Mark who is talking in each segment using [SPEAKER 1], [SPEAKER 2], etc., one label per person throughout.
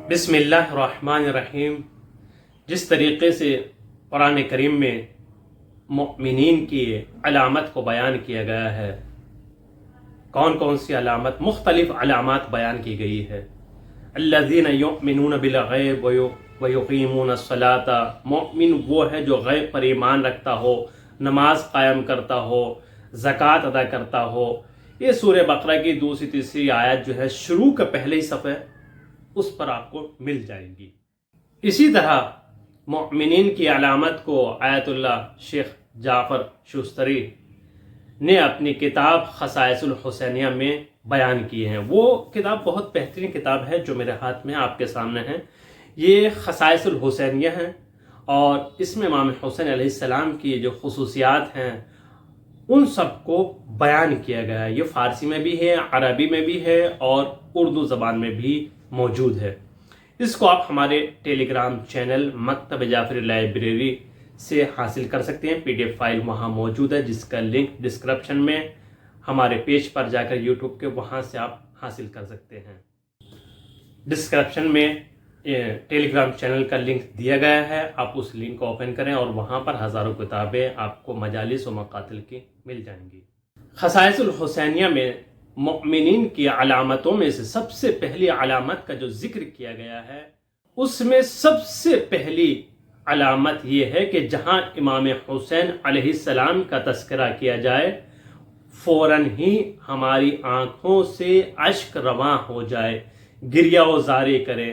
[SPEAKER 1] بسم اللہ الرحمن الرحیم۔ جس طریقے سے قرآن کریم میں مؤمنین کی علامت کو بیان کیا گیا ہے، کون کون سی علامت، مختلف علامات بیان کی گئی ہے۔ الذین یؤمنون بالغیب ویقیمون الصلاۃ، مؤمن وہ ہے جو غیب پر ایمان رکھتا ہو، نماز قائم کرتا ہو، زکوٰۃ ادا کرتا ہو۔ یہ سورہ بقرہ کی دوسری تیسری آیت جو ہے شروع کا پہلے ہی صفحہ اس پر آپ کو مل جائے گی۔ اسی طرح مؤمنین کی علامت کو آیت اللہ شیخ جعفر شوستری نے اپنی کتاب خصائص الحسینیہ میں بیان کی ہیں۔ وہ کتاب بہت بہترین کتاب ہے جو میرے ہاتھ میں آپ کے سامنے ہے۔ یہ خصائص الحسینیہ ہیں اور اس میں امام حسین علیہ السلام کی جو خصوصیات ہیں ان سب کو بیان کیا گیا ہے۔ یہ فارسی میں بھی ہے، عربی میں بھی ہے اور اردو زبان میں بھی موجود ہے۔ اس کو آپ ہمارے ٹیلی گرام چینل مکتب جعفری لائبریری سے حاصل کر سکتے ہیں۔ پی ڈی ایف فائل وہاں موجود ہے جس کا لنک ڈسکرپشن میں ہمارے پیج پر جا کر یوٹیوب کے وہاں سے آپ حاصل کر سکتے ہیں۔ ڈسکرپشن میں ٹیلی گرام چینل کا لنک دیا گیا ہے، آپ اس لنک کو اوپن کریں اور وہاں پر ہزاروں کتابیں آپ کو مجالس و مقاتل کی مل جائیں گی۔ خصائص الحسینیہ میں مؤمنین کی علامتوں میں سے سب سے پہلی علامت کا جو ذکر کیا گیا ہے، اس میں سب سے پہلی علامت یہ ہے کہ جہاں امام حسین علیہ السلام کا تذکرہ کیا جائے فوراً ہی ہماری آنکھوں سے اشک رواں ہو جائے، گریہ و زاری کرے،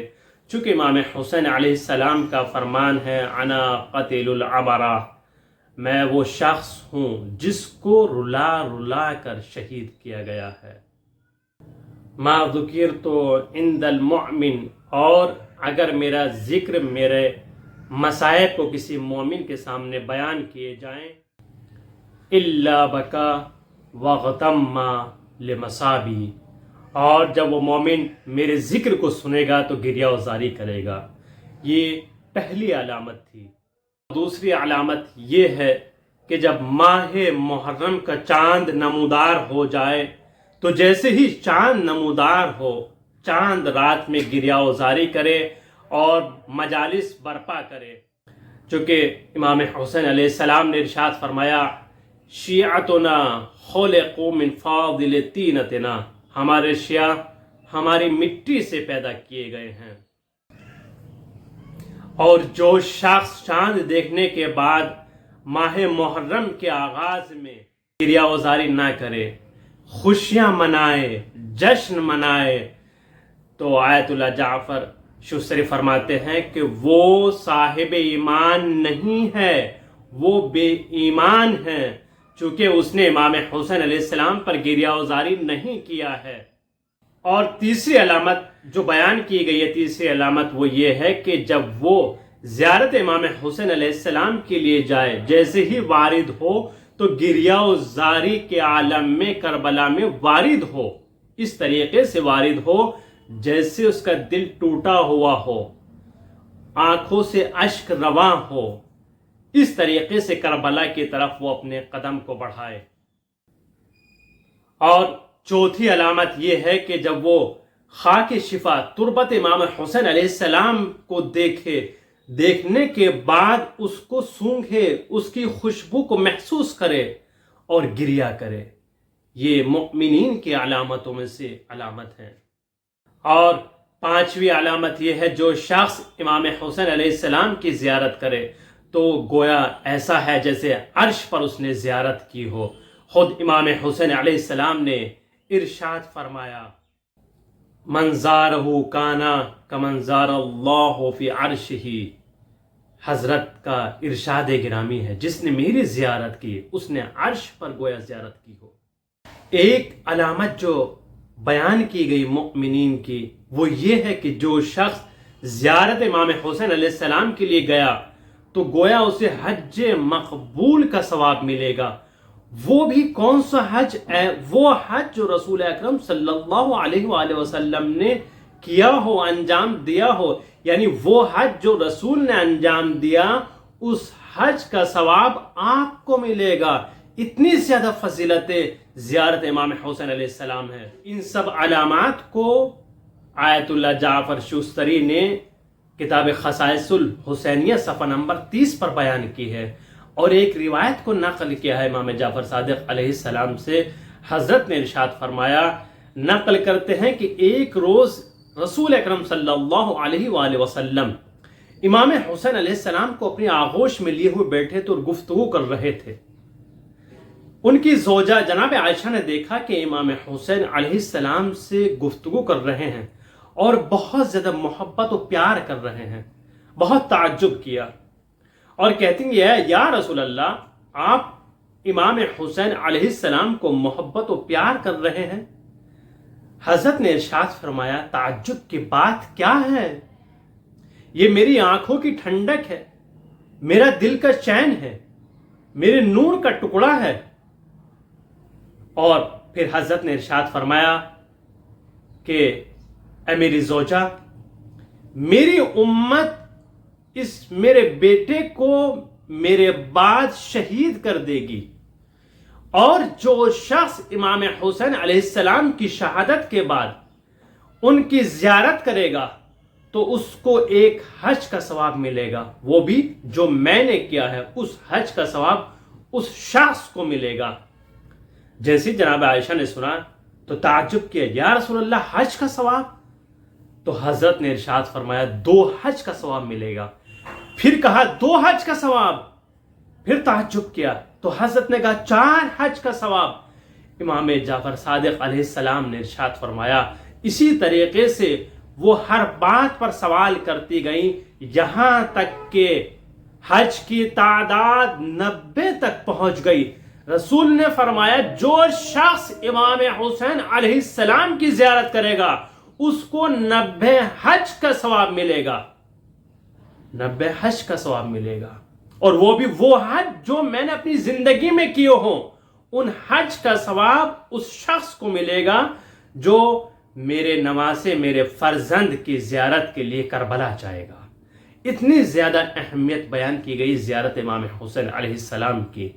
[SPEAKER 1] چونکہ امام حسین علیہ السلام کا فرمان ہے انا قتیل العبرہ، میں وہ شخص ہوں جس کو رلا رلا کر شہید کیا گیا ہے۔ ما ذکرت عند المؤمن، اور اگر میرا ذکر میرے مصائب کو کسی مومن کے سامنے بیان کیے جائیں، الا بکا وغتم لمصابی، اور جب وہ مومن میرے ذکر کو سنے گا تو گریہ و زاری کرے گا۔ یہ پہلی علامت تھی۔ دوسری علامت یہ ہے کہ جب ماہ محرم کا چاند نمودار ہو جائے تو جیسے ہی چاند نمودار ہو، چاند رات میں گریہ و زاری کرے اور مجالس برپا کرے، چونکہ امام حسین علیہ السلام نے ارشاد فرمایا شیعتنا خلقوا من فاضل طینتنا، ہمارے شیعہ ہماری مٹی سے پیدا کیے گئے ہیں۔ اور جو شخص چاند دیکھنے کے بعد ماہ محرم کے آغاز میں گریہ و زاری نہ کرے، خوشیاں منائے، جشن منائے، تو آیت اللہ جعفر شوستری فرماتے ہیں کہ وہ صاحب ایمان نہیں ہے، وہ بے ایمان ہے، چونکہ اس نے امام حسین علیہ السلام پر گریہ و زاری نہیں کیا ہے۔ اور تیسری علامت جو بیان کی گئی ہے، تیسری علامت وہ یہ ہے کہ جب وہ زیارت امام حسین علیہ السلام کے لیے جائے، جیسے ہی وارد ہو تو گریہ و زاری کے عالم میں کربلا میں وارد ہو، اس طریقے سے وارد ہو جیسے اس کا دل ٹوٹا ہوا ہو، آنکھوں سے اشک رواں ہو، اس طریقے سے کربلا کی طرف وہ اپنے قدم کو بڑھائے۔ اور چوتھی علامت یہ ہے کہ جب وہ خاک شفا تربت امام حسین علیہ السلام کو دیکھنے کے بعد اس کو سونگھے، اس کی خوشبو کو محسوس کرے اور گریہ کرے۔ یہ مؤمنین کی علامتوں میں سے علامت ہے۔ اور پانچویں علامت یہ ہے جو شخص امام حسین علیہ السلام کی زیارت کرے تو گویا ایسا ہے جیسے عرش پر اس نے زیارت کی ہو۔ خود امام حسین علیہ السلام نے ارشاد فرمایا من زارہ کانا کمن زار اللہ فی عرشہ، حضرت کا ارشاد گرامی ہے جس نے میری زیارت کی اس نے عرش پر گویا زیارت کی ہو۔ ایک علامت جو بیان کی گئی مؤمنین کی وہ یہ ہے کہ جو شخص زیارت امام حسین علیہ السلام کے لیے گیا تو گویا اسے حج مقبول کا ثواب ملے گا۔ وہ بھی کون سا حج ہے؟ وہ حج جو رسول اکرم صلی اللہ علیہ وآلہ وسلم نے کیا ہو، انجام دیا ہو، یعنی وہ حج جو رسول نے انجام دیا اس حج کا ثواب آپ کو ملے گا۔ اتنی زیادہ فضیلت زیارت امام حسین علیہ السلام ہے۔ ان سب علامات کو آیت اللہ جعفر شوستری نے کتاب خصائص الحسینیہ صفحہ نمبر 30 پر بیان کی ہے، اور ایک روایت کو نقل کیا ہے امام جعفر صادق علیہ السلام سے۔ حضرت نے ارشاد فرمایا، نقل کرتے ہیں کہ ایک روز رسول اکرم صلی اللہ علیہ وآلہ وسلم امام حسین علیہ السلام کو اپنی آغوش میں لیے ہوئے بیٹھے تھے اور گفتگو کر رہے تھے۔ ان کی زوجہ جناب عائشہ نے دیکھا کہ امام حسین علیہ السلام سے گفتگو کر رہے ہیں اور بہت زیادہ محبت و پیار کر رہے ہیں۔ بہت تعجب کیا اور کہتی ہیں، یا رسول اللہ، آپ امام حسین علیہ السلام کو محبت و پیار کر رہے ہیں؟ حضرت نے ارشاد فرمایا، تعجب کی بات کیا ہے؟ یہ میری آنکھوں کی ٹھنڈک ہے، میرا دل کا چین ہے، میرے نور کا ٹکڑا ہے۔ اور پھر حضرت نے ارشاد فرمایا کہ اے میری زوجہ، میری امت اس میرے بیٹے کو میرے بعد شہید کر دے گی، اور جو شخص امام حسین علیہ السلام کی شہادت کے بعد ان کی زیارت کرے گا تو اس کو ایک حج کا ثواب ملے گا، وہ بھی جو میں نے کیا ہے، اس حج کا ثواب اس شخص کو ملے گا۔ جیسی جناب عائشہ نے سنا تو تعجب کیا، یا رسول اللہ، حج کا ثواب؟ تو حضرت نے ارشاد فرمایا، 2 حج کا ثواب ملے گا۔ پھر کہا 2 حج کا ثواب؟ پھر تعجب کیا تو حضرت نے کہا 4 حج کا ثواب۔ امام جعفر صادق علیہ السلام نے ارشاد فرمایا، اسی طریقے سے وہ ہر بات پر سوال کرتی گئیں، یہاں تک کہ حج کی تعداد 90 تک پہنچ گئی۔ رسول نے فرمایا، جو شخص امام حسین علیہ السلام کی زیارت کرے گا اس کو 90 حج کا ثواب ملے گا، 90 حج کا ثواب ملے گا، اور وہ بھی وہ حج جو میں نے اپنی زندگی میں کیے ہوں۔ ان حج کا ثواب اس شخص کو ملے گا جو میرے نواسے، میرے فرزند کی زیارت کے لیے کربلا جائے گا۔ اتنی زیادہ اہمیت بیان کی گئی زیارت امام حسین علیہ السلام کی۔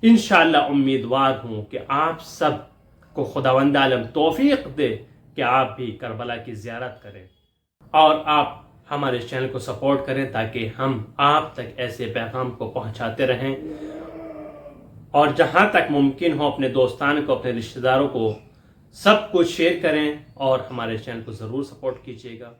[SPEAKER 1] انشاءاللہ امیدوار ہوں کہ آپ سب کو خداوند عالم توفیق دے کہ آپ بھی کربلا کی زیارت کریں، اور آپ ہمارے چینل کو سپورٹ کریں تاکہ ہم آپ تک ایسے پیغام کو پہنچاتے رہیں، اور جہاں تک ممکن ہو اپنے دوستان کو، اپنے رشتہ داروں کو سب کو شیئر کریں، اور ہمارے چینل کو ضرور سپورٹ کیجیے گا۔